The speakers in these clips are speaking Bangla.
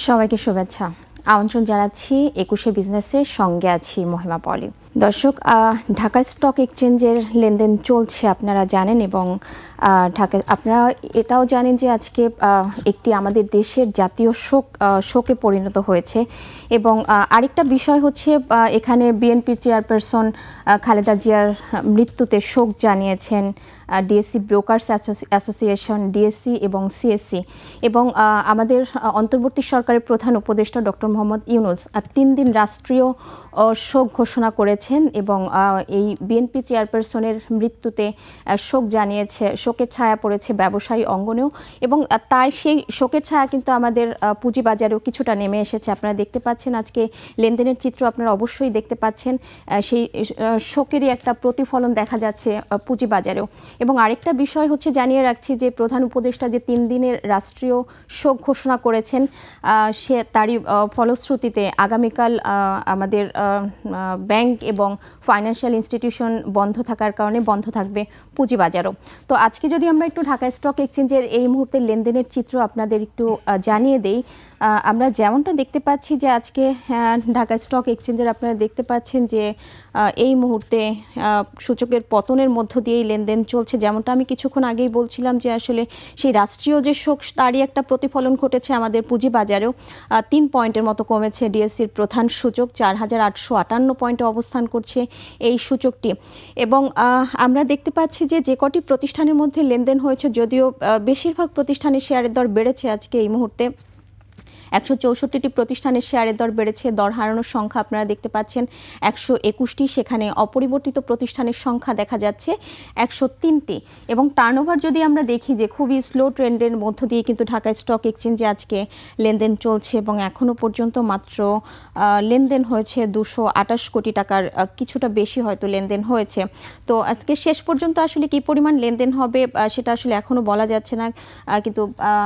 সবাইকে শুভেচ্ছা। আমন্ত্রণ জানাচ্ছি ২১শে বিজনেসের সঙ্গে আছি মহিমা পলি। দর্শক, ঢাকা স্টক এক্সচেঞ্জের লেনদেন চলছে আপনারা জানেন, এবং আপনারা এটাও জানেন যে আজকে একটি আমাদের দেশের জাতীয় শোকে পরিণত হয়েছে। এবং আরেকটা বিষয় হচ্ছে, এখানে বিএনপির চেয়ারপারসন খালেদা জিয়ার মৃত্যুতে শোক জানিয়েছেন ডিএসসি ব্রোকার্স অ্যাসোসিয়েশন, ডিএসসি এবং সিএসসি, এবং আমাদের অন্তর্বর্তী সরকারের প্রধান উপদেষ্টা ডক্টর মোহাম্মদ ইউনূস ৩ দিন রাষ্ট্রীয় শোক ঘোষণা করেছেন। এবং এই বিএনপি চেয়ারপারসনের মৃত্যুতে শোক জানিয়েছে, শোকের ছায়া পড়েছে ব্যবসায়ী অঙ্গনেও, এবং তাই সেই শোকের ছায়া কিন্তু আমাদের পুঁজিবাজারেও কিছুটা নেমে এসেছে। আপনারা দেখতে পাচ্ছেন আজকে লেনদেনের চিত্র, আপনারা অবশ্যই দেখতে পাচ্ছেন সেই শোকেরই একটা প্রতিফলন দেখা যাচ্ছে পুঁজিবাজারেও। এবং আরেকটা বিষয় হচ্ছে, জানিয়ে রাখছি যে প্রধান উপদেষ্টা যে 3 দিনের রাষ্ট্রীয় শোক ঘোষণা করেছেন, তারই ফলশ্রুতিতে আগামীকাল আমাদের ব্যাংক এবং ফাইন্যান্সিয়াল ইনস্টিটিউশন বন্ধ থাকার কারণে বন্ধ থাকবে পুঁজিবাজারও। তো আজকে যদি আমরা একটু ঢাকা স্টক এক্সচেঞ্জের এই মুহূর্তে লেনদেনের চিত্র আপনাদের একটু জানিয়ে দেই। আমরা যেমনটা দেখতে পাচ্ছি যে আজকে ঢাকা স্টক এক্সচেঞ্জের আপনারা দেখতে পাচ্ছেন যে এই মুহূর্তে সূচকের পতনের মধ্য দিয়েই লেনদেন চলছে। যেমনটা আমি কিছুক্ষণ আগেই বলছিলাম যে আসলে সেই রাষ্ট্রীয় যে শোক, তারই একটা প্রতিফলন ঘটেছে আমাদের পুঁজিবাজারেও। 3 পয়েন্টের মতো কমেছে ডিএসসির প্রধান সূচক, 4,858 পয়েন্টে অবস্থান করছে এই সূচকটি। এবং আমরা দেখতে পাচ্ছি যে কটি প্রতিষ্ঠানের মধ্যে লেনদেন হয়েছে, যদিও বেশিরভাগ প্রতিষ্ঠানের শেয়ারের দর বেড়েছে আজকে এই মুহূর্তে। 164টি প্রতিষ্ঠানের শেয়ারের দর বেড়েছে। দর হারানোর সংখ্যা আপনারা দেখতে পাচ্ছেন 121টি, সেখানে অপরিবর্তিত প্রতিষ্ঠানের সংখ্যা দেখা যাচ্ছে 103টি। এবং টার্নওভার যদি আমরা দেখি যে খুবই স্লো ট্রেন্ডের মধ্য দিয়ে কিন্তু ঢাকা স্টক এক্সচেঞ্জে আজকে লেনদেন চলছে, এবং এখনও পর্যন্ত মাত্র লেনদেন হয়েছে 228 কোটি টাকার কিছুটা বেশি হয়তো লেনদেন হয়েছে। তো আজকে শেষ পর্যন্ত আসলে কী পরিমাণ লেনদেন হবে সেটা আসলে এখনও বলা যাচ্ছে না, কিন্তু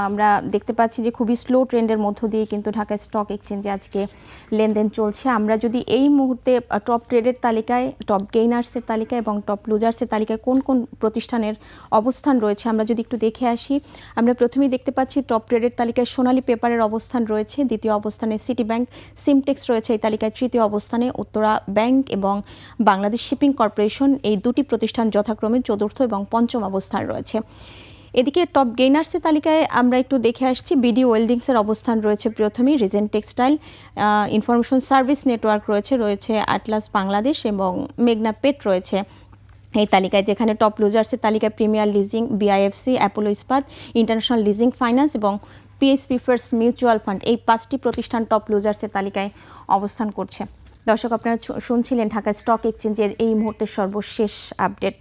আমরা দেখতে পাচ্ছি যে খুবই স্লো ট্রেন্ডের মধ্য দিয়ে কিন্তু ঢাকা স্টক এক্সচেঞ্জে আজকে লেনদেন চলছে। আমরা যদি এই মুহূর্তে টপ ট্রেডের তালিকায়, টপ গেইনার্সের তালিকায় এবং টপ লুজার্সের তালিকায় কোন কোন প্রতিষ্ঠানের অবস্থান রয়েছে আমরা যদি একটু দেখে আসি। আমরা প্রথমেই দেখতে পাচ্ছি টপ ট্রেডের তালিকায় সোনালী পেপারের অবস্থান রয়েছে, দ্বিতীয় অবস্থানে সিটি ব্যাংক, সিমটেক্স রয়েছে এই তালিকায় তৃতীয় অবস্থানে, উত্তরা ব্যাংক এবং বাংলাদেশ শিপিং কর্পোরেশন, এই দুটি প্রতিষ্ঠান যথাক্রমে চতুর্থ এবং পঞ্চম অবস্থান রয়েছে। এদিকে টপ গেইনার্সের তালিকায় আমরা একটু দেখে আসছি। বিডি ওয়েল্ডিংসের অবস্থান রয়েছে প্রথমেই, Regent textile, information service network রয়েছে আটলাস বাংলাদেশ এবং মেঘনা পেট রয়েছে এই তালিকায়, যেখানে টপ লুজার্সের তালিকায় প্রিমিয়ার লিজিং, বিআইএফসি, অ্যাপোলো ইস্পাত, ইন্টারন্যাশনাল লিজিং ফাইন্যান্স এবং পিএসপি ফার্স্ট মিউচুয়াল ফান্ড, এই 5টি প্রতিষ্ঠান টপ লুজার্সের তালিকায় অবস্থান করছে। দর্শক, আপনারা শুনছিলেন ঢাকা স্টক এক্সচেঞ্জের এই মুহূর্তের সর্বশেষ আপডেট।